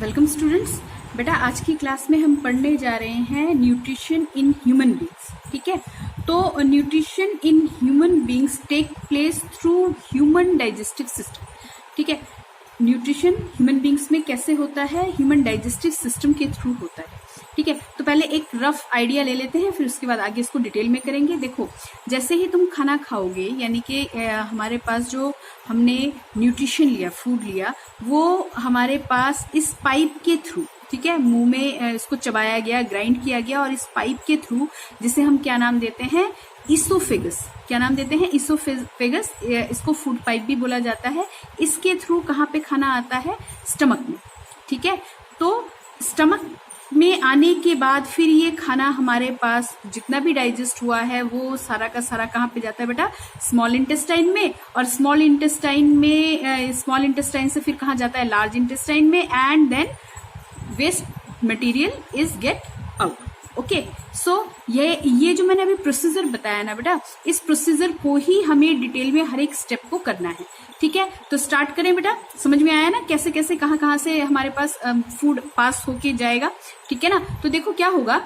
Welcome students. बेटा आज की क्लास में हम पढ़ने जा रहे हैं न्यूट्रिशन इन ह्यूमन बींग्स। ठीक है, तो nutrition in human beings take place through human digestive system. ठीक है, न्यूट्रिशन ह्यूमन बींग्स में कैसे होता है? ह्यूमन डाइजेस्टिव सिस्टम के थ्रू होता है। ठीक है, तो पहले एक रफ आइडिया ले लेते हैं, फिर उसके बाद आगे इसको डिटेल में करेंगे। देखो, जैसे ही तुम खाना खाओगे, यानी कि हमारे पास जो हमने न्यूट्रिशन लिया, फूड लिया, वो हमारे पास इस पाइप के थ्रू, ठीक है, मुंह में इसको चबाया गया, ग्राइंड किया गया, और इस पाइप के थ्रू, जिसे हम क्या नाम देते हैं? इसोफेगस। क्या नाम देते हैं? इसोफेगस। इसको फूड पाइप भी बोला जाता है। इसके थ्रू कहाँ पे खाना आता है? स्टमक में। ठीक है, तो स्टमक में आने के बाद फिर ये खाना हमारे पास जितना भी डाइजेस्ट हुआ है वो सारा का सारा कहाँ पे जाता है बेटा? स्मॉल इंटेस्टाइन में, और स्मॉल इंटेस्टाइन से फिर कहाँ जाता है? लार्ज इंटेस्टाइन में, and then waste material is get out. Okay, so ये जो मैंने अभी प्रोसीजर बताया ना बेटा, इस प्रोसीजर को ही हमें डिटेल में हर एक स्टेप को करना है। ठीक है, तो स्टार्ट करें बेटा। समझ में आया ना कैसे कैसे कहाँ से हमारे पास फूड पास होके जाएगा? ठीक है ना, तो देखो क्या होगा,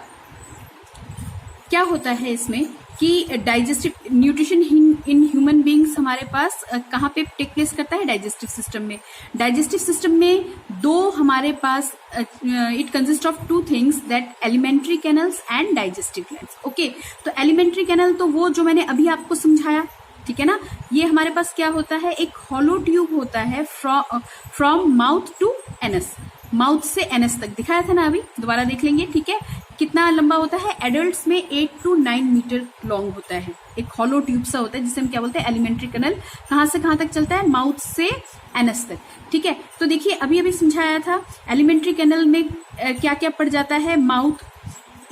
क्या होता है इसमें कि digestive nutrition in human beings हमारे पास कहाँ पे टेक प्लेस करता है? डाइजेस्टिव सिस्टम में। डाइजेस्टिव सिस्टम में दो हमारे पास it consist of two things, that elementary canals and digestive glands. Okay, तो एलिमेंट्री कैनल तो वो जो मैंने अभी आपको समझाया, ठीक है ना। ये हमारे पास क्या होता है? एक हॉलो ट्यूब होता है from mouth to anus. Mouth से एनस तक दिखाया था ना अभी, दोबारा देख लेंगे। ठीक है, कितना लंबा होता है? एडल्ट्स में 8 to 9 मीटर लॉन्ग होता है। एक हॉलो ट्यूब सा होता है जिसे हम क्या बोलते हैं? Alimentary canal. कहाँ से कहाँ तक चलता है? माउथ से एनस तक। ठीक है, तो देखिए अभी समझाया था एलिमेंट्री कैनल में क्या क्या पड़ जाता है? Mouth,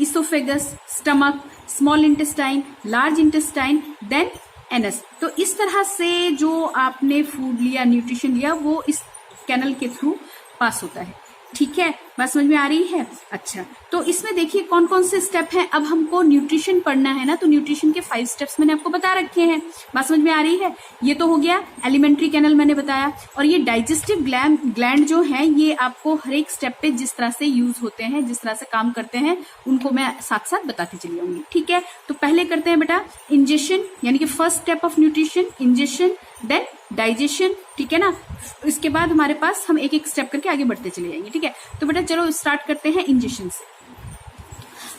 oesophagus, stomach, small intestine, large intestine, then anus. तो इस तरह से जो आपने फूड लिया, न्यूट्रिशन लिया, वो इस कैनल के थ्रू पास होता है। ठीक है, बात समझ में आ रही है? अच्छा, तो इसमें देखिए कौन कौन से स्टेप हैं। अब हमको न्यूट्रिशन पढ़ना है ना, तो न्यूट्रिशन के 5 स्टेप्स मैंने आपको बता रखे हैं। बात समझ में आ रही है? ये तो हो गया एलिमेंट्री कैनल मैंने बताया, और ये डाइजेस्टिव ग्लैंड जो है, ये आपको हर एक स्टेप पे जिस तरह से यूज होते हैं, जिस तरह से काम करते हैं, उनको मैं साथ साथ बताती चली जाऊंगी। ठीक है, तो पहले करते हैं बेटा इंजेशन, यानी कि first step of nutrition, ingestion, then digestion. ठीक है ना, इसके बाद हमारे पास हम एक एक स्टेप करके आगे बढ़ते चले जाएंगे। ठीक है, तो बेटा चलो स्टार्ट करते हैं इंजेशन से।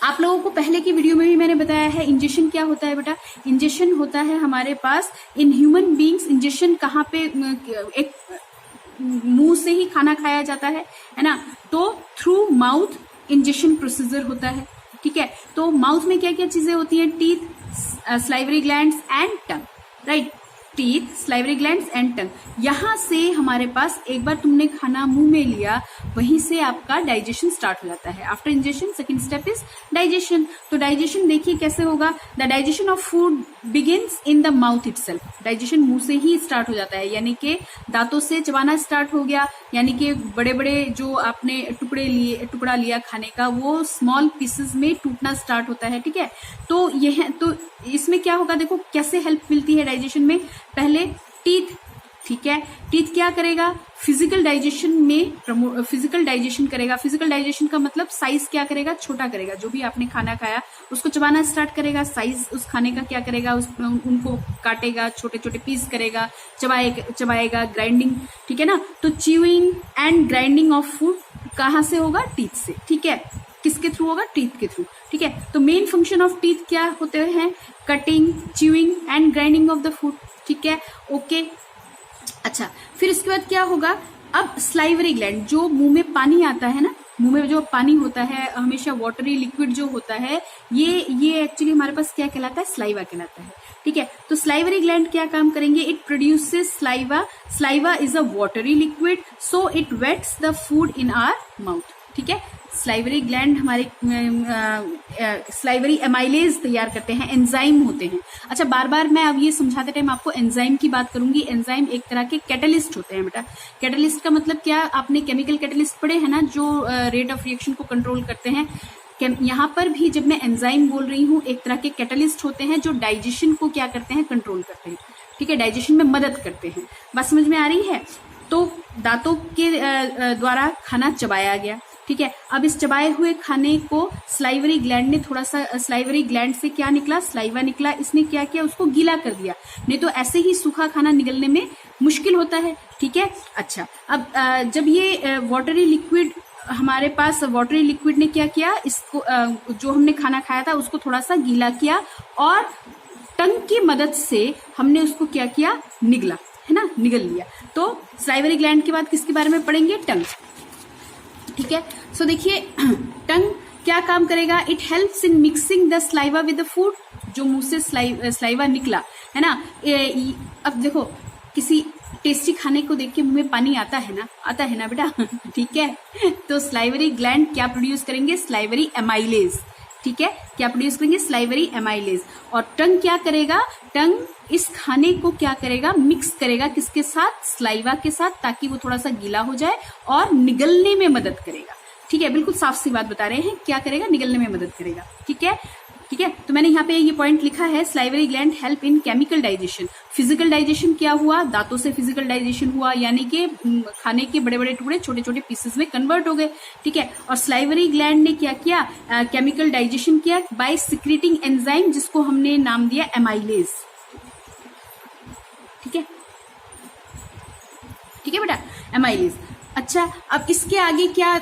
आप लोगों को पहले की वीडियो में भी मैंने बताया है इंजेशन क्या होता है बेटा। इंजेशन होता है हमारे पास इन ह्यूमन बींग्स। इंजेशन कहाँ पे? एक मुंह से ही खाना खाया जाता है ना, तो थ्रू माउथ इंजेशन प्रोसीजर होता है। ठीक है, तो माउथ में क्या क्या चीजें होती हैं? Teeth, salivary glands and tongue. Right, teeth, salivary glands and tongue. यहां से हमारे पास एक बार तुमने खाना मुंह में लिया, वहीं से आपका डाइजेशन स्टार्ट हो जाता है। After ingestion second step is digestion. तो डाइजेशन देखिए कैसे होगा। The digestion of food begins in the mouth itself. Digestion मुंह से ही स्टार्ट हो जाता है, यानी कि दांतों से चबाना स्टार्ट हो गया, यानी कि बड़े बड़े जो आपने टुकड़ा लिया खाने का, वो स्मॉल पीसेस में टूटना स्टार्ट होता है। ठीक है, तो यह तो इसमें क्या होगा, देखो कैसे हेल्प मिलती है डाइजेशन में। पहले टीथ, ठीक है, टीथ क्या करेगा? फिजिकल डाइजेशन में फिजिकल डाइजेशन करेगा। फिजिकल डाइजेशन का मतलब साइज क्या करेगा? छोटा करेगा। जो भी आपने खाना खाया उसको चबाना स्टार्ट करेगा, साइज उस खाने का क्या करेगा? उनको काटेगा, छोटे छोटे पीस करेगा, चबाएगा, ग्राइंडिंग। ठीक है ना, तो chewing and grinding of food कहाँ से होगा? टीथ से। ठीक है, किसके थ्रू होगा? टीथ के थ्रू। ठीक है, तो मेन फंक्शन ऑफ टीथ क्या होते हैं? Cutting, chewing and grinding of the food. ठीक है, ओके। अच्छा, फिर इसके बाद क्या होगा? अब स्लाइवरी ग्लैंड, जो मुंह में पानी आता है ना, मुंह में जो पानी होता है, हमेशा वाटरी लिक्विड जो होता है, ये एक्चुअली हमारे पास क्या कहलाता है? स्लाइवा कहलाता है। ठीक है, तो स्लाइवरी ग्लैंड क्या काम करेंगे? It produces saliva. Saliva is a watery liquid, so it wets the food in our mouth. ठीक है, स्लाइवरी ग्लैंड हमारे स्लाइवरी एमाइलेज तैयार करते हैं, एंजाइम होते हैं। अच्छा, बार बार मैं अब ये समझाते टाइम आपको एंजाइम की बात करूंगी। एंजाइम एक तरह के कैटलिस्ट होते हैं बेटा। कैटलिस्ट का मतलब क्या? आपने केमिकल कैटलिस्ट पढ़े हैं ना, जो रेट ऑफ रिएक्शन को कंट्रोल करते हैं। यहाँ पर भी जब मैं एंजाइम बोल रही हूँ, एक तरह के कैटलिस्ट होते हैं जो डाइजेशन को क्या करते हैं? कंट्रोल करते हैं। ठीक है, डाइजेशन में मदद करते हैं। बात समझ में आ रही है? तो दांतों के द्वारा खाना चबाया गया, ठीक है। अब इस चबाए हुए खाने को स्लाइवरी ग्लैंड ने थोड़ा सा, स्लाइवरी ग्लैंड से क्या निकला, स्लाइवा निकला, इसने क्या किया, उसको गीला कर दिया, नहीं तो ऐसे ही सूखा खाना निगलने में मुश्किल होता है, ठीक है। अच्छा, अब जब ये वाटरी लिक्विड, हमारे पास वाटरी लिक्विड ने क्या किया, इसको जो हमने खाना खाया था उसको थोड़ा सा गीला किया और टंग की मदद से हमने उसको क्या किया, निगला, है ना, निगल लिया। तो स्लाइवरी ग्लैंड के बाद किसके बारे में पढ़ेंगे, टंग, ठीक है। सो देखिए टंग क्या काम करेगा, it helps in mixing the saliva with the food, जो मुंह से स्लाइवा निकला, है ना। अब देखो किसी टेस्टी खाने को देख के मुंह में पानी आता है ना बेटा ठीक है। तो स्लाइवरी ग्लैंड क्या प्रोड्यूस करेंगे, स्लाइवरी एमाइलेज, ठीक है, क्या प्रोड्यूस करेंगे, स्लाइवरी एमाइलेज। और टंग क्या करेगा, टंग इस खाने को क्या करेगा, मिक्स करेगा, किसके साथ, स्लाइवा के साथ, ताकि वो थोड़ा सा गीला हो जाए और निगलने में मदद करेगा, ठीक है। बिल्कुल साफ सी बात बता रहे हैं, क्या करेगा, निगलने में मदद करेगा, ठीक है, ठीक है। तो मैंने यहाँ पे ये पॉइंट लिखा है, salivary gland help in chemical digestion. Physical digestion क्या हुआ, दांतों से फिजिकल डाइजेशन हुआ, यानी कि खाने के बड़े बड़े टुकड़े छोटे छोटे पीसेस में कन्वर्ट हो गए, ठीक है। और स्लाइवरी ग्लैंड ने क्या किया, केमिकल डाइजेशन किया बाय सिक्रेटिंग एंजाइम, जिसको हमने नाम दिया एमाइलेज, ठीक है, ठीक है बेटा, एमाइलेज। अच्छा, अब इसके आगे क्या,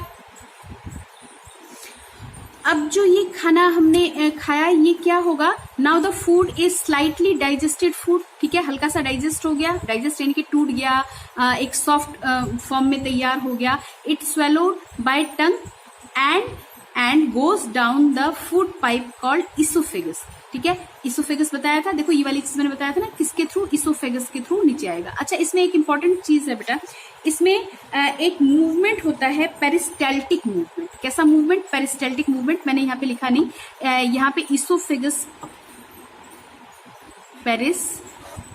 अब जो ये खाना हमने खाया ये क्या होगा, now the food is slightly digested food, ठीक है, हल्का सा डाइजेस्ट हो गया, डाइजेस्ट यानी कि टूट गया, एक सॉफ्ट फॉर्म में तैयार हो गया। It swallowed by tongue and goes down the food pipe called oesophagus, ठीक है। इसोफेगस बताया था, देखो ये वाली चीज मैंने बताया था ना, किसके थ्रू, इसोफेगस के थ्रू नीचे आएगा। अच्छा, इसमें एक इंपॉर्टेंट चीज है बेटा, इसमें एक मूवमेंट होता है, पेरिस्टाल्टिक मूवमेंट। कैसा मूवमेंट, पेरिस्टाल्टिक मूवमेंट, मैंने यहाँ पे लिखा नहीं, यहाँ पे इसोफेगस पेरिस,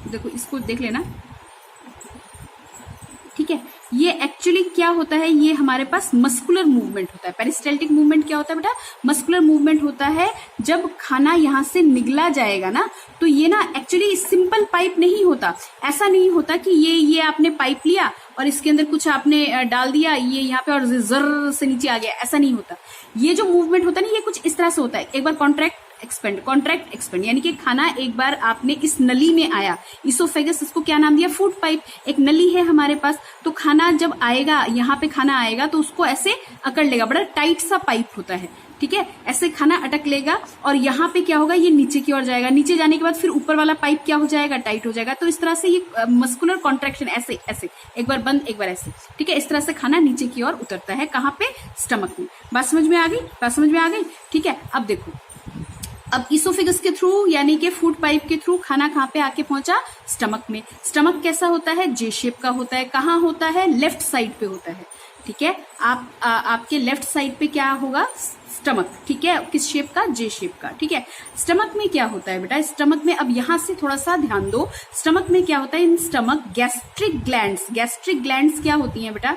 देखो इसको देख लेना, ठीक है। ये एक्चुअली क्या होता है, ये हमारे पास मस्कुलर मूवमेंट होता है। पेरिस्टाल्टिक मूवमेंट क्या होता है बेटा, मस्कुलर मूवमेंट होता है। जब खाना यहाँ से निगला जाएगा ना, तो ये ना एक्चुअली सिंपल पाइप नहीं होता, ऐसा नहीं होता कि ये आपने पाइप लिया और इसके अंदर कुछ आपने डाल दिया, ये यहाँ पे और जर से नीचे आ गया, ऐसा नहीं होता। ये जो मूवमेंट होता है ना, ये कुछ इस तरह से होता है, एक बार कॉन्ट्रैक्ट एक्सपेंड, कॉन्ट्रैक्ट एक्सपेंड, यानी कि खाना एक बार आपने इस नली में आया, इसोफेगस, इसको क्या नाम दिया, फूड पाइप, एक नली है हमारे पास। तो खाना जब आएगा, यहाँ पे खाना आएगा तो उसको ऐसे अकड़ लेगा, बड़ा टाइट सा पाइप होता है, ठीक है, ऐसे खाना अटक लेगा और यहाँ पे क्या होगा, ये नीचे की ओर जाएगा, नीचे जाने के बाद फिर ऊपर वाला पाइप क्या हो जाएगा, टाइट हो जाएगा। तो इस तरह से ये मस्कुलर कॉन्ट्रैक्शन, ऐसे ऐसे एक बार बंद एक बार ऐसे, ठीक है, इस तरह से खाना नीचे की ओर उतरता है, कहाँ पे, स्टमक में। बात समझ में आ गई, बात समझ में आ गई, ठीक है। अब देखो, अब इसोफेगस के थ्रू यानी कि फूड पाइप के थ्रू खाना कहाँ पे आके पहुंचा, स्टमक में। स्टमक कैसा होता है, जे शेप का होता है, कहाँ होता है, लेफ्ट साइड पे होता है, ठीक है। आपके लेफ्ट साइड पे क्या होगा, स्टमक, ठीक है, किस शेप का, जे शेप का, ठीक है। स्टमक में क्या होता है बेटा, स्टमक में, अब यहां से थोड़ा सा ध्यान दो, स्टमक में क्या होता है, in stomach gastric glands, gastric glands क्या होती हैं बेटा,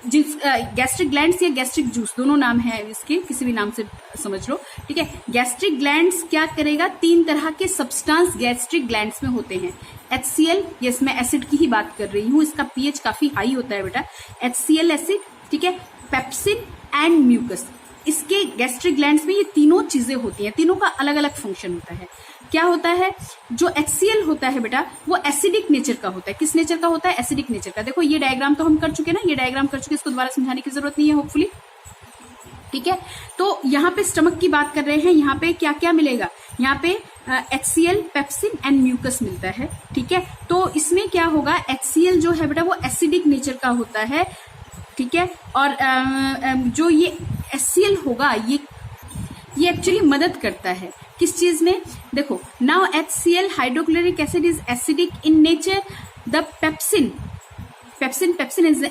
गैस्ट्रिक ग्लैंड्स या गैस्ट्रिक जूस, दोनों नाम है इसके, किसी भी नाम से समझ लो, ठीक है। गैस्ट्रिक ग्लैंड्स क्या करेगा, 3 तरह के सब्सटेंस गैस्ट्रिक ग्लैंड्स में होते हैं। HCl, यस मैं एसिड की ही बात कर रही हूँ, इसका pH काफी हाई होता है बेटा, HCl एसिड, ठीक है, पेप्सिन एंड म्यूकस। इसके गैस्ट्रिक ग्लैंड्स में ये तीनों चीजें होती हैं, तीनों का अलग अलग फंक्शन होता है। क्या होता है, जो HCl होता है बेटा, वो एसिडिक नेचर का होता है। किस नेचर का होता है, एसिडिक नेचर का। देखो ये डायग्राम तो हम कर चुके ना, ये डायग्राम कर चुके, इसको दोबारा समझाने की जरूरत नहीं है होपफुली, ठीक है। तो यहाँ पे स्टमक की बात कर रहे हैं, यहाँ पे क्या क्या मिलेगा, यहाँ पे HCl, पेप्सिन एंड म्यूकस मिलता है, ठीक है। तो इसमें क्या होगा, HCl जो है बेटा वो एसिडिक नेचर का होता है, ठीक है। और जो ये HCl होगा, ये एक्चुअली मदद करता है किस चीज में, देखो, now HCl hydrochloric acid is acidic in nature, the pepsin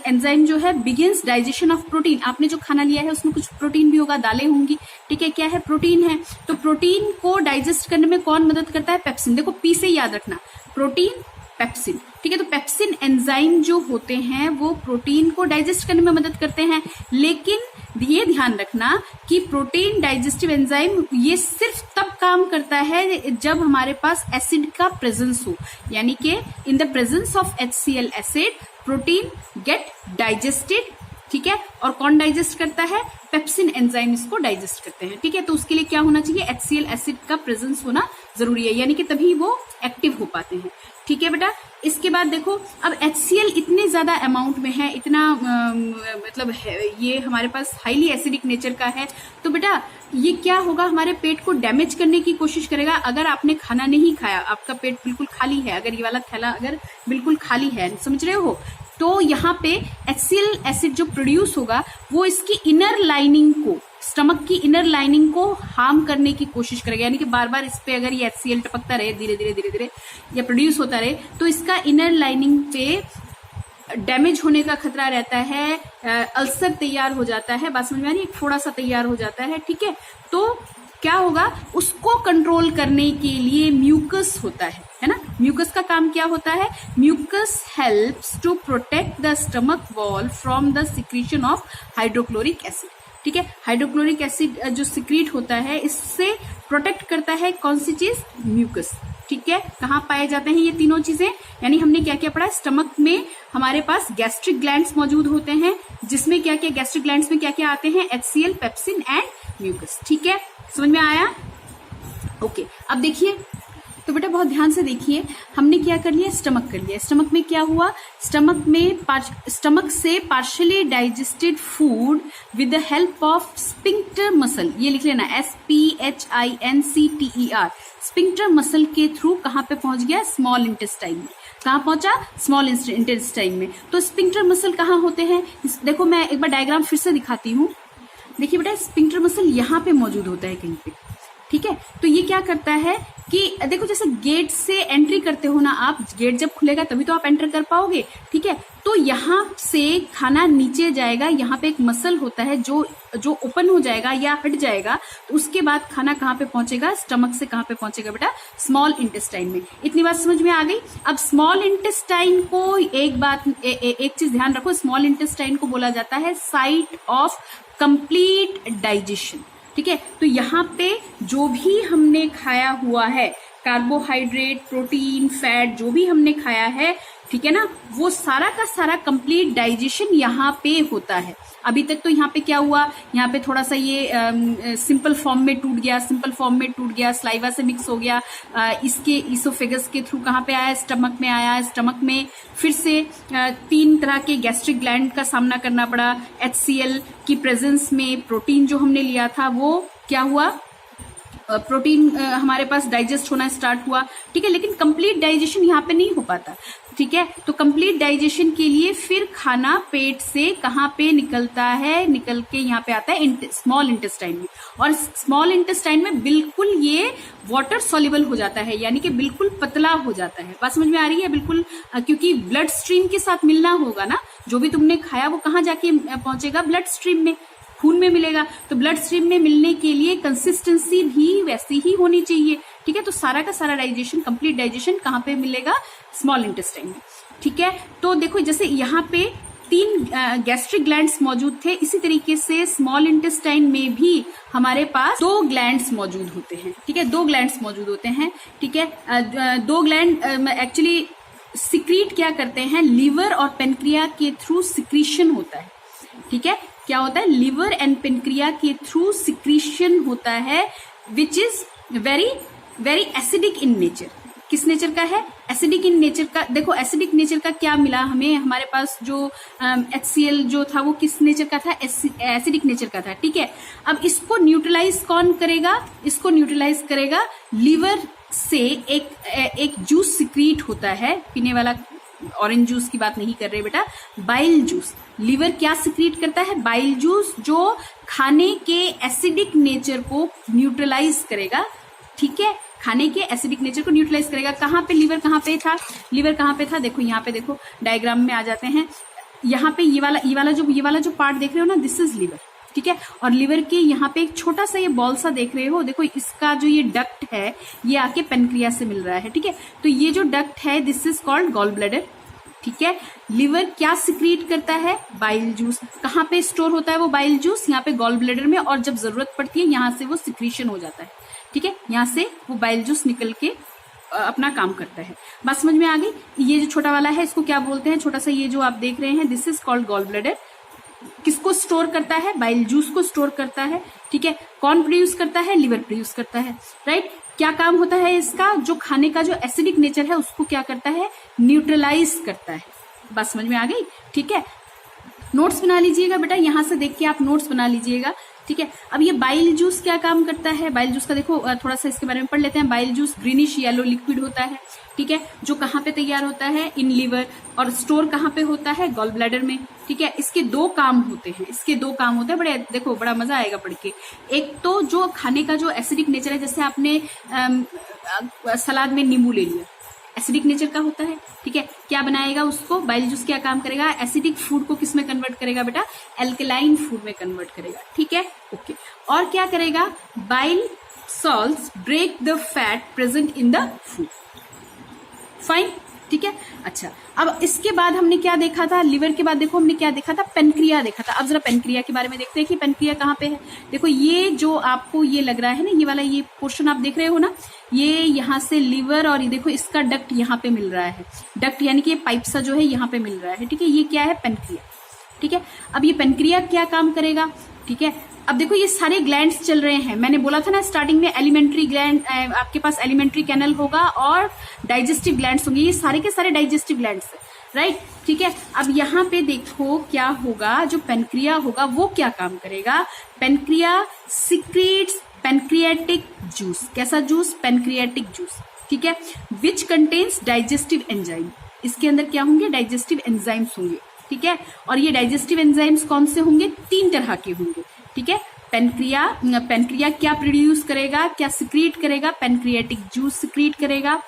enzyme जो है बिगिंस डाइजेशन ऑफ प्रोटीन। आपने जो खाना लिया है उसमें कुछ प्रोटीन भी होगा, दालें होंगी, ठीक है, क्या है, प्रोटीन है। तो प्रोटीन को डाइजेस्ट करने में कौन मदद करता है, पेप्सिन। देखो पी से याद रखना, प्रोटीन, पेप्सिन, ठीक है। तो पेप्सिन एंजाइम जो होते हैं वो प्रोटीन को डाइजेस्ट करने में मदद करते हैं, लेकिन ये ध्यान रखना कि प्रोटीन डाइजेस्टिव एंजाइम ये सिर्फ तब काम करता है जब हमारे पास एसिड का प्रेजेंस हो, यानी कि in the presence of HCl acid protein get digested, ठीक है। और कौन डाइजेस्ट करता है? पेप्सिन एंजाइम इसको डाइजेस्ट करते हैं, ठीक है। तो उसके लिए क्या होना चाहिए? HCl एसिड का प्रेजेंस होना जरूरी है, यानी कि तभी वो एक्टिव हो पाते हैं, ठीक है बेटा। इसके बाद देखो, अब HCl इतने ज्यादा अमाउंट में है, इतना मतलब है, ये हमारे पास हाईली एसिडिक नेचर का है, तो बेटा ये क्या होगा? हमारे पेट को डैमेज करने की कोशिश करेगा। अगर आपने खाना नहीं खाया, आपका पेट बिल्कुल खाली है, अगर ये वाला थैला अगर बिल्कुल खाली है, समझ रहे हो, तो यहाँ पे HCl एसिड जो प्रोड्यूस होगा वो इसकी इनर लाइनिंग को, स्टमक की इनर लाइनिंग को हार्म करने की कोशिश करेगा, यानी कि बार बार इस पे अगर ये HCl टपकता रहे धीरे धीरे या प्रोड्यूस होता रहे, तो इसका इनर लाइनिंग पे डैमेज होने का खतरा रहता है, अल्सर तैयार हो जाता है, बात समझ में आ रही है? थोड़ा सा तैयार हो जाता है, ठीक है। तो क्या होगा? उसको कंट्रोल करने के लिए म्यूकस होता है ना। म्यूकस का काम क्या होता है? Mucus helps to protect the stomach wall from the secretion of hydrochloric acid, ठीक है। हाइड्रोक्लोरिक एसिड जो सिक्रीट होता है, इससे प्रोटेक्ट करता है कौन सी चीज? म्यूकस, ठीक है। कहाँ पाए जाते हैं ये तीनों चीजें? यानी हमने क्या क्या पढ़ा? स्टमक में हमारे पास गैस्ट्रिक ग्लैंड्स मौजूद होते हैं, जिसमें क्या क्या गैस्ट्रिक ग्लैंड्स में क्या क्या आते हैं? HCl, पेप्सिन एंड म्यूकस, ठीक है। समझ में आया? ओके, अब देखिए, तो बेटा बहुत ध्यान से देखिए, हमने क्या कर लिया? स्टमक कर लिया। स्टमक में क्या हुआ? स्टमक से partially digested food with the help of sphincter muscle, ये लिख लेना, SPHINCTER, स्पिंक्टर मसल के थ्रू कहाँ पे पहुंच गया? स्मॉल इंटेस्टाइन में। कहाँ पहुंचा? स्मॉल इंटेस्टाइन में। तो स्पिंक्टर मसल कहाँ होते हैं? देखो मैं एक बार डायग्राम फिर से दिखाती हूँ। देखिए बेटा, स्पिंक्टर मसल यहाँ पे मौजूद होता है कहीं पे, ठीक है। तो ये क्या करता है कि देखो, जैसे गेट से एंट्री करते हो ना आप, गेट जब खुलेगा तभी तो आप एंटर कर पाओगे, ठीक है। तो यहाँ से खाना नीचे जाएगा, यहाँ पे एक मसल होता है जो ओपन हो जाएगा या हट जाएगा, तो उसके बाद खाना कहाँ पे पहुंचेगा? स्टमक से कहाँ पे पहुंचेगा बेटा? स्मॉल इंटेस्टाइन में। इतनी बात समझ में आ गई? अब स्मॉल इंटेस्टाइन को एक चीज ध्यान रखो, स्मॉल इंटेस्टाइन को बोला जाता है साइट ऑफ कंप्लीट डाइजेशन, ठीक है। तो यहाँ पे जो भी हमने खाया हुआ है, कार्बोहाइड्रेट, प्रोटीन, फैट, जो भी हमने खाया है, ठीक है ना, वो सारा का सारा कंप्लीट डाइजेशन यहाँ पे होता है। अभी तक तो यहाँ पे क्या हुआ? यहाँ पे थोड़ा सा ये सिंपल फॉर्म में टूट गया, स्लाइवा से मिक्स हो गया, इसके इसोफेगस के थ्रू कहाँ पे आया? स्टमक में आया। स्टमक में फिर से 3 तरह के गैस्ट्रिक ग्लैंड का सामना करना पड़ा। HCl की प्रेजेंस में प्रोटीन जो हमने लिया था वो क्या हुआ? प्रोटीन हमारे पास डाइजेस्ट होना स्टार्ट हुआ, ठीक है। लेकिन कंप्लीट डाइजेशन यहाँ पे नहीं हो पाता, ठीक है। तो कंप्लीट डाइजेशन के लिए फिर खाना पेट से कहाँ पे निकलता है? निकल के यहाँ पे आता है स्मॉल इंटेस्टाइन में, और स्मॉल इंटेस्टाइन में बिल्कुल ये वाटर सॉल्युबल हो जाता है, यानी कि बिल्कुल पतला हो जाता है। बात समझ में आ रही है? बिल्कुल, क्योंकि ब्लड स्ट्रीम के साथ मिलना होगा ना, जो भी तुमने खाया वो कहाँ जाके पहुंचेगा? ब्लड स्ट्रीम में, खून में मिलेगा। तो ब्लड स्ट्रीम में मिलने के लिए कंसिस्टेंसी भी वैसी ही होनी चाहिए, ठीक है। तो सारा का सारा डाइजेशन, कंप्लीट डाइजेशन कहाँ पे मिलेगा? स्मॉल इंटेस्टाइन में, ठीक है। तो देखो, जैसे यहाँ पे 3 गैस्ट्रिक ग्लैंड्स मौजूद थे, इसी तरीके से स्मॉल इंटेस्टाइन में भी हमारे पास 2 ग्लैंड्स मौजूद होते हैं, ठीक है। 2 ग्लैंड्स मौजूद होते हैं, ठीक है। 2 ग्लैंड एक्चुअली सिक्रीट क्या करते हैं? लीवर और पेनक्रिया के थ्रू सिक्रीशन होता है, ठीक है। क्या होता है? लिवर एंड पेनक्रिया के थ्रू सिक्रीशन होता है, which is very very acidic in nature. किस नेचर का है? एसिडिक इन नेचर का। देखो, एसिडिक नेचर का क्या मिला हमें? हमारे पास जो HCl जो था वो किस नेचर का था? एसिडिक नेचर का था, ठीक है। अब इसको न्यूट्रलाइज कौन करेगा? इसको न्यूट्रलाइज करेगा लिवर से एक जूस सिक्रीट होता है, पीने वाला ऑरेंज जूस की बात नहीं कर रहे बेटा, बाइल जूस। लिवर क्या सिक्रीट करता है? बाइल जूस, जो खाने के एसिडिक नेचर को न्यूट्रलाइज करेगा, ठीक है। खाने के एसिडिक नेचर को न्यूट्रलाइज करेगा। कहाँ पे लिवर कहाँ पे था? लिवर कहाँ पे था? देखो यहाँ पे, देखो डायग्राम में आ जाते हैं। यहाँ पे ये वाला जो पार्ट देख रहे हो ना, दिस इज लिवर, ठीक है। और लिवर के यहाँ पे एक छोटा सा ये बॉल सा देख रहे हो, देखो इसका जो ये डक्ट है ये आके पेनक्रिया से मिल रहा है, ठीक है। तो ये जो डक्ट है this is called gall bladder, ठीक है। लिवर क्या सिक्रीट करता है? Bile juice. कहाँ पे स्टोर होता है वो बाइल जूस? यहाँ पे गॉल ब्लैडर में, और जब जरूरत पड़ती है यहाँ से वो सिक्रीशन हो जाता है, ठीक है। यहाँ से वो बाइल जूस निकल के अपना काम करता है। बात समझ में आ गई? ये जो छोटा वाला है इसको क्या बोलते हैं, छोटा सा ये जो आप देख रहे हैं, this is called gall bladder. किसको स्टोर करता है? बाइल जूस को स्टोर करता है। ठीक है, कौन प्रोड्यूस करता है? लिवर प्रोड्यूस करता है, राइट। क्या काम होता है इसका? जो खाने का जो एसिडिक नेचर है उसको क्या करता है? न्यूट्रलाइज करता है। बात समझ में आ गई? ठीक है, नोट्स बना लीजिएगा बेटा, यहां से देख के आप नोट्स बना लीजिएगा। ठीक है, अब ये बाइल जूस क्या काम करता है? बाइल जूस का देखो थोड़ा सा इसके बारे में पढ़ लेते हैं। Bile juice greenish yellow liquid होता है। ठीक है, जो कहाँ पे तैयार होता है? In liver. और स्टोर कहाँ पे होता है? गॉल ब्लैडर में। ठीक है, इसके दो काम होते हैं, इसके दो काम होते हैं। बड़े देखो, बड़ा मजा आएगा पढ़ के। एक तो जो खाने का जो एसिडिक नेचर है, जैसे आपने सलाद में नींबू ले लिया, एसिडिक नेचर का होता है। ठीक है, क्या बनाएगा उसको? बाइल जूस क्या काम करेगा? एसिडिक फूड को किस में कन्वर्ट करेगा बेटा? एल्कलाइन फूड में कन्वर्ट करेगा। ठीक है, ओके। और क्या करेगा? Bile salts break the fat present in the food. Fine, ठीक है। अच्छा, अब इसके बाद हमने क्या देखा था? लिवर के बाद देखो हमने क्या देखा था? पेनक्रिया देखा था। अब जरा पेनक्रिया के बारे में देखते हैं कि पेनक्रिया कहाँ पे है। देखो, ये जो आपको ये लग रहा है ना, ये वाला ये पोर्शन आप देख रहे हो ना, ये यहाँ से लिवर, और ये देखो इसका डक्ट यहाँ पे मिल रहा है। डक्ट यानी कि ये पाइप सा जो है यहाँ पे मिल रहा है। ठीक है, ये क्या है? पेनक्रिया। ठीक है, अब ये पेनक्रिया क्या काम करेगा? ठीक है, अब देखो ये सारे ग्लैंड्स चल रहे हैं। मैंने बोला था ना स्टार्टिंग में, एलिमेंट्री ग्लैंड, आपके पास एलिमेंट्री कैनल होगा और डाइजेस्टिव ग्लैंड्स होंगे। ये सारे के सारे डाइजेस्टिव ग्लैंड्स है, राइट। ठीक है, अब यहाँ पे देखो क्या होगा, जो पेनक्रिया होगा वो क्या काम करेगा? Pancreas secretes pancreatic juice. कैसा जूस? Pancreatic juice. ठीक है, विच कंटेन्स डाइजेस्टिव एंजाइम। इसके अंदर क्या होंगे? डाइजेस्टिव एंजाइम्स होंगे। ठीक है, और ये डाइजेस्टिव एंजाइम्स कौन से होंगे? 3 तरह के होंगे। ठीक है, पेनक्रिया क्या प्रोड्यूस करेगा, क्या सिक्रीट करेगा? पेनक्रियाटिक जूस सिक्रीट करेगा।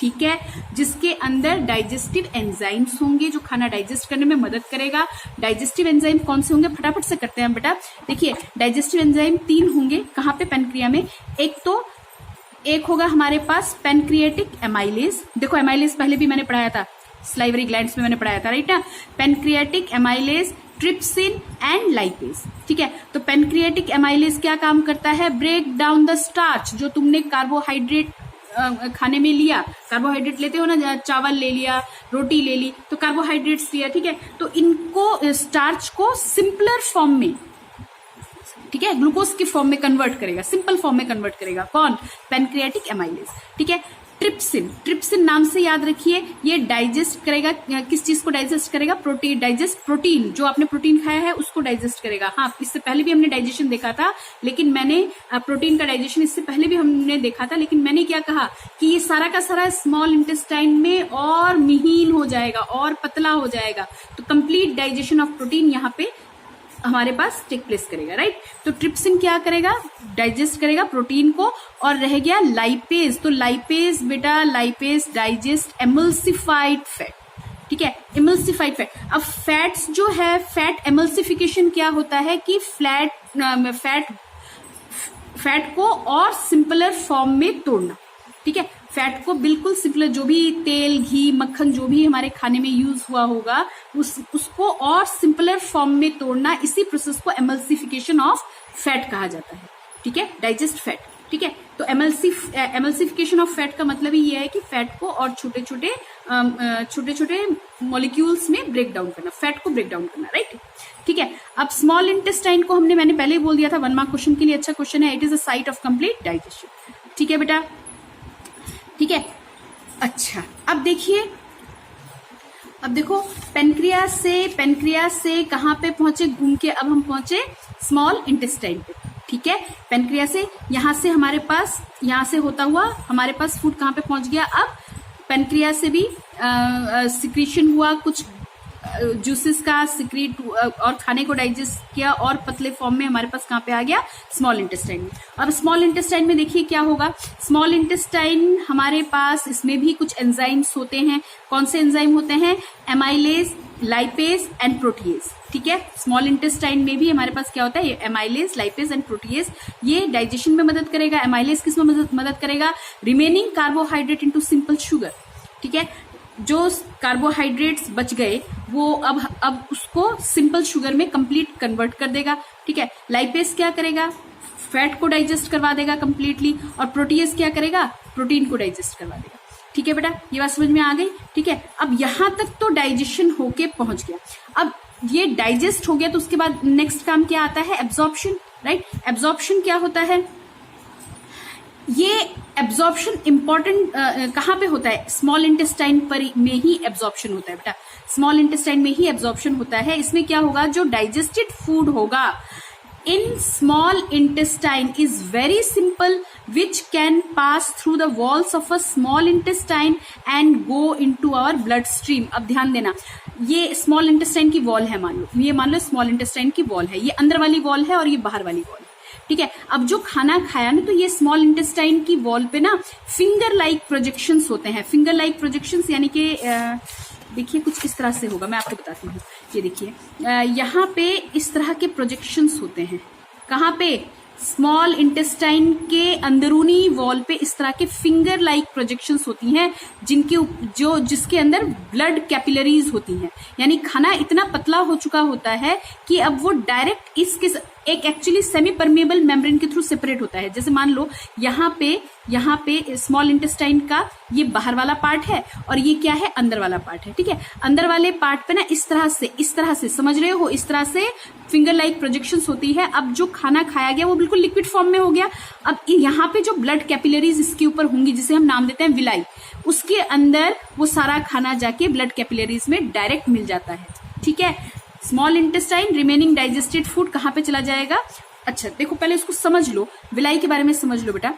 ठीक है, जिसके अंदर डाइजेस्टिव एंजाइम्स होंगे, जो खाना डाइजेस्ट करने में मदद करेगा। डाइजेस्टिव एंजाइम कौन से होंगे? फटाफट से करते हैं बेटा। देखिए, डाइजेस्टिव एंजाइम 3 होंगे। कहाँ पे? पेनक्रिया में। एक होगा हमारे पास पेनक्रियाटिक एमाइलेज। देखो, एमाइलेज पहले भी मैंने पढ़ाया था, स्लाइवरी ग्लैंड्स में मैंने पढ़ाया था, राइट ना। Pancreatic amylase, trypsin and lipase. ठीक है, तो पेनक्रियाटिक एमाइलेज क्या काम करता है? Break down the starch. जो तुमने कार्बोहाइड्रेट खाने में लिया, कार्बोहाइड्रेट लेते हो ना, चावल ले लिया, रोटी ले ली, तो कार्बोहाइड्रेट्स लिया। ठीक है, तो इनको स्टार्च को सिंपलर फॉर्म में, ठीक है, ग्लूकोज की फॉर्म में कन्वर्ट करेगा, सिंपल फॉर्म में कन्वर्ट करेगा। कौन? Pancreatic amylase. ठीक है, ट्रिप्सिन नाम से याद रखिए, ये डाइजेस्ट करेगा, किस चीज को डाइजेस्ट करेगा? प्रोटीन, जो आपने प्रोटीन खाया है उसको डाइजेस्ट करेगा। हाँ, इससे पहले भी हमने डाइजेशन देखा था, लेकिन मैंने प्रोटीन का डाइजेशन इससे पहले भी हमने देखा था, लेकिन मैंने क्या कहा कि ये सारा का सारा स्मॉल इंटेस्टाइन में और महीन हो जाएगा और पतला हो जाएगा। तो कंप्लीट डाइजेशन ऑफ प्रोटीन यहाँ पे हमारे पास टेक प्लेस करेगा, राइट। तो ट्रिप्सिन क्या करेगा? डाइजेस्ट करेगा प्रोटीन को। और रह गया लाइपेज। तो लाइपेज बेटा, लाइपेज डाइजेस्ट एमल्सिफाइड फैट। ठीक है, एमल्सिफाइड फैट। अब फैट्स जो है, फैट एमल्सिफिकेशन क्या होता है कि फैट को और सिंपलर फॉर्म में तोड़ना। ठीक है, फैट को बिल्कुल सिंपल, जो भी तेल, घी, मक्खन जो भी हमारे खाने में यूज हुआ होगा उसको और सिंपलर फॉर्म में तोड़ना, इसी प्रोसेस को एमल्सिफिकेशन ऑफ फैट कहा जाता है। ठीक है, डाइजेस्ट फैट। ठीक है, तो एमल्सिफिकेशन ऑफ फैट का मतलब ही ये है कि फैट को और छोटे छोटे मॉलिक्यूल्स में ब्रेक डाउन करना, फैट को ब्रेक डाउन करना, राइट। ठीक है, अब स्मॉल इंटेस्टाइन को मैंने पहले ही बोल दिया था, 1 मार्क क्वेश्चन के लिए अच्छा क्वेश्चन है। It is a site of complete digestion. ठीक है बेटा, ठीक है। अच्छा, अब देखो पेनक्रिया से कहाँ पे पहुंचे घूम के? अब हम पहुंचे स्मॉल इंटेस्टाइन पे। ठीक है, पेनक्रिया से यहाँ से होता हुआ हमारे पास फूड कहाँ पे पहुंच गया? अब पेनक्रिया से भी सिक्रीशन हुआ, कुछ जूसेस का सिक्रीट और खाने को डाइजेस्ट किया और पतले फॉर्म में हमारे पास कहाँ पे आ गया? स्मॉल इंटेस्टाइन में। अब स्मॉल इंटेस्टाइन में देखिए क्या होगा। स्मॉल इंटेस्टाइन हमारे पास, इसमें भी कुछ एंजाइम्स होते हैं। कौन से एंजाइम होते हैं? Amylase, lipase and protease. ठीक है, स्मॉल इंटेस्टाइन में भी हमारे पास क्या होता है? Amylase, lipase and protease. ये डाइजेशन में मदद करेगा। एमाइलेज किस में मदद करेगा? Remaining carbohydrate into simple sugar. ठीक है, जो कार्बोहाइड्रेट्स बच गए वो अब उसको सिंपल शुगर में कंप्लीट कन्वर्ट कर देगा। ठीक है, लाइपेज क्या करेगा? फैट को डाइजेस्ट करवा देगा कंप्लीटली। और प्रोटीएज क्या करेगा? प्रोटीन को डाइजेस्ट करवा देगा। ठीक है बेटा, ये बात समझ में आ गई। ठीक है, अब यहां तक तो डाइजेशन होके पहुंच गया। अब ये डाइजेस्ट हो गया तो उसके बाद नेक्स्ट काम क्या आता है, एब्जॉर्प्शन, राइट। एब्जॉर्प्शन क्या होता है, ये एब्जॉर्प्शन इंपॉर्टेंट कहां पे होता है, स्मॉल इंटेस्टाइन पर में ही एब्जॉर्प्शन होता है बेटा, स्मॉल इंटेस्टाइन में ही एब्जॉर्प्शन होता है। इसमें क्या होगा, जो डाइजेस्टेड फूड होगा in small intestine is very simple which can pass through the walls of a small intestine and go into our blood stream। अब ध्यान देना, ये स्मॉल इंटेस्टाइन की वॉल है, मान लो स्मॉल इंटेस्टाइन की वॉल है, ये अंदर वाली वॉल है और ये बाहर वाली वॉल है। ठीक है, अब जो खाना खाया ना, तो ये स्मॉल इंटेस्टाइन की वॉल पे ना फिंगर लाइक प्रोजेक्शंस होते हैं। फिंगर लाइक प्रोजेक्शंस यानी कि देखिए कुछ इस तरह से होगा, मैं आपको बताती हूँ। ये देखिए यहाँ पे इस तरह के प्रोजेक्शंस होते हैं, कहाँ पे, स्मॉल इंटेस्टाइन के अंदरूनी वॉल पे इस तरह के फिंगर लाइक प्रोजेक्शंस होती हैं, जिसके अंदर ब्लड कैपिलरीज होती हैं। यानी खाना इतना पतला हो चुका होता है कि अब वो डायरेक्ट इसके एक एक्चुअली सेमी परमेबल मेम्ब्रेन के थ्रू सेपरेट होता है। जैसे मान लो यहाँ पे स्मॉल इंटेस्टाइन का ये बाहर वाला पार्ट है और ये क्या है, अंदर वाला पार्ट है। ठीक है, अंदर वाले पार्ट पे ना इस तरह से समझ रहे हो, इस तरह से फिंगर लाइक प्रोजेक्शंस होती है। अब जो खाना खाया गया वो बिल्कुल लिक्विड फॉर्म में हो गया। अब यहाँ पे जो ब्लड कैपिलरीज इसके ऊपर होंगी, जिसे हम नाम देते हैं विलाई, उसके अंदर वो सारा खाना जाके ब्लड कैपिलरीज में डायरेक्ट मिल जाता है। ठीक है, small intestine remaining digested food कहाँ पे चला जाएगा। अच्छा देखो, पहले इसको समझ लो, विलाई के बारे में समझ लो बेटा।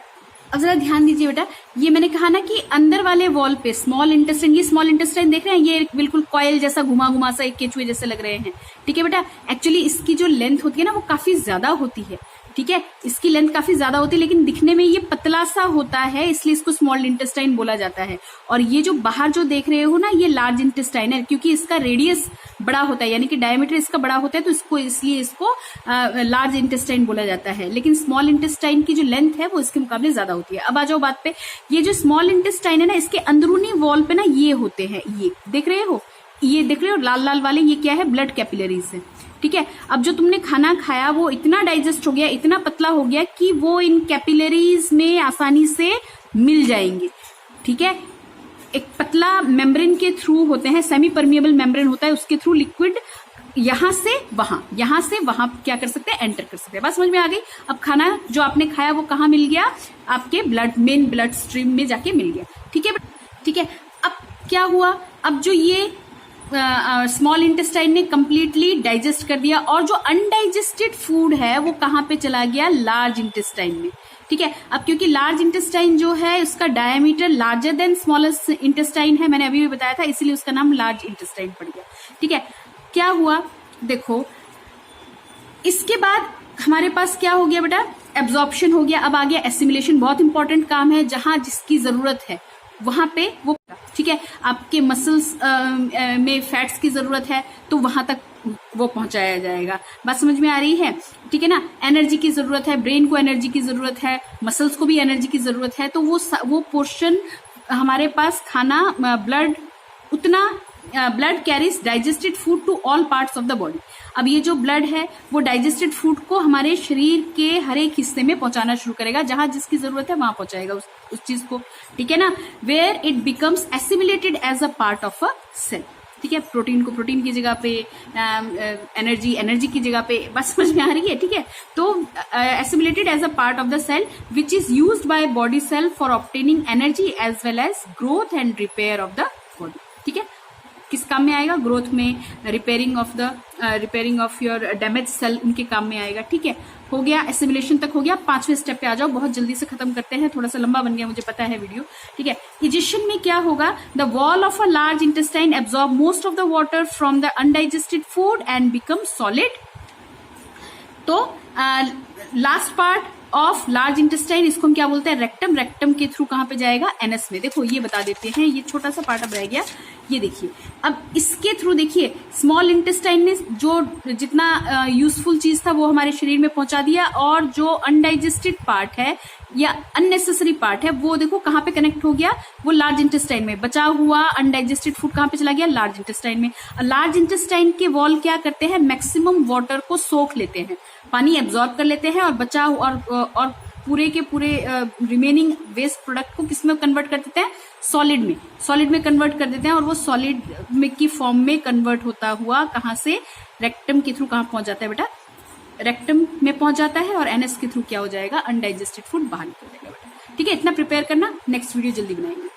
अब जरा ध्यान दीजिए बेटा, ये मैंने कहा ना कि अंदर वाले वॉल पे स्मॉल इंटेस्टाइन, ये स्मॉल इंटेस्टाइन देख रहे हैं, ये बिल्कुल कॉयल जैसा घुमा सा एक केचुए जैसे लग रहे हैं। ठीक है बेटा, एक्चुअली इसकी जो लेंथ होती है ना वो काफी ज्यादा होती है। ठीक है, इसकी लेंथ काफी ज्यादा होती है, लेकिन दिखने में ये पतला सा होता है, इसलिए इसको स्मॉल इंटेस्टाइन बोला जाता है। और ये जो बाहर जो देख रहे हो ना, ये लार्ज इंटेस्टाइन है, क्योंकि इसका रेडियस बड़ा होता है, यानी कि डायमीटर इसका बड़ा होता है, तो इसलिए इसको लार्ज इंटेस्टाइन बोला जाता है। लेकिन स्मॉल इंटेस्टाइन की जो लेंथ है वो इसके मुकाबले ज्यादा होती है। अब आ जाओ बात पे, ये जो स्मॉल इंटेस्टाइन है ना, इसके अंदरूनी वॉल पे ना ये होते हैं, ये देख रहे हो, लाल लाल वाले, ये क्या है, ब्लड कैपिलरीज है। ठीक है, अब जो तुमने खाना खाया वो इतना डाइजेस्ट हो गया, इतना पतला हो गया कि वो इन कैपिलरीज में आसानी से मिल जाएंगे। ठीक है, एक पतला मेम्ब्रेन के थ्रू होते हैं, सेमी परमिएबल मेम्ब्रेन होता है, उसके थ्रू लिक्विड यहां से वहां क्या कर सकते हैं, एंटर कर सकते हैं। बात समझ में आ गई। अब खाना जो आपने खाया वो कहाँ मिल गया, आपके मेन ब्लड स्ट्रीम में जाके मिल गया। ठीक है, ठीक है। अब क्या हुआ, अब जो ये स्मॉल इंटेस्टाइन ने कंप्लीटली डाइजेस्ट कर दिया, और जो अनडाइजेस्टेड फूड है वो कहाँ पे चला गया, लार्ज इंटेस्टाइन में। ठीक है, अब क्योंकि लार्ज इंटेस्टाइन जो है उसका diameter larger than smallest intestine है, मैंने अभी भी बताया था, इसीलिए उसका नाम लार्ज इंटेस्टाइन पड़ गया। ठीक है, क्या हुआ, देखो इसके बाद हमारे पास क्या हो गया बेटा, एब्जॉर्प्शन हो गया। अब आ गया एसिमिलेशन, बहुत इंपॉर्टेंट काम है, जहां जिसकी जरूरत है वहां पे वो। ठीक है, आपके मसल्स में फैट्स की जरूरत है तो वहां तक वो पहुंचाया जाएगा। बात समझ में आ रही है। ठीक है ना, एनर्जी की जरूरत है, ब्रेन को एनर्जी की जरूरत है, मसल्स को भी एनर्जी की जरूरत है, तो वो पोर्शन हमारे पास खाना blood carries digested food to all parts of the body. अब ये जो ब्लड है वो डाइजेस्टेड फूड को हमारे शरीर के हर एक हिस्से में पहुंचाना शुरू करेगा, जहां जिसकी जरूरत है वहां पहुंचाएगा उस चीज को। ठीक है ना, where it becomes assimilated as a part of a cell. ठीक है, प्रोटीन को प्रोटीन की जगह पे, एनर्जी की जगह पे। बात समझ में आ रही है। ठीक है, तो assimilated as a part of the cell which is used by body cell for obtaining energy as well as growth and repair of the body. ठीक है, किस काम में आएगा, ग्रोथ में, repairing of your damage cell, उनके काम में आएगा। ठीक है, हो गया, एसिमिलेशन तक हो गया। 5वें स्टेप पे आ जाओ, बहुत जल्दी से खत्म करते हैं, थोड़ा सा लंबा बन गया मुझे पता है वीडियो। ठीक है, इजेशन में क्या होगा, the wall of a large intestine absorb most of the water from the undigested food and become solid. तो last part of large intestine, इसको हम क्या बोलते हैं, रेक्टम। रेक्टम के थ्रू कहां पे जाएगा, एनएस में। देखो ये बता देते हैं, ये छोटा सा पार्ट अब रह गया, ये देखिए। अब इसके थ्रू देखिए स्मॉल इंटेस्टाइन ने जो जितना यूजफुल चीज था वो हमारे शरीर में पहुंचा दिया, और जो अनडाइजेस्टेड पार्ट है या अननेसेसरी पार्ट है वो देखो कहां पे कनेक्ट हो गया, वो लार्ज इंटेस्टाइन में। बचा हुआ अनडाइजेस्टेड फूड कहां पे चला गया, लार्ज इंटेस्टाइन में। लार्ज इंटेस्टाइन के वॉल क्या करते हैं, मैक्सिमम वाटर को सोख लेते हैं, पानी एब्जॉर्ब कर लेते हैं, और बचा और पूरे के पूरे रिमेनिंग वेस्ट प्रोडक्ट को किसमें कन्वर्ट कर देते हैं, सॉलिड में कन्वर्ट कर देते हैं, और वो सॉलिड में की फॉर्म में कन्वर्ट होता हुआ कहाँ से, रेक्टम के थ्रू कहाँ पहुंच जाता है बेटा, रेक्टम में पहुंच जाता है, और एनएस के थ्रू क्या हो जाएगा, अनडाइजेस्टेड फूड बाहर निकल जाएगा बेटा। ठीक है, इतना प्रिपेयर करना, नेक्स्ट वीडियो जल्दी बनाएंगे।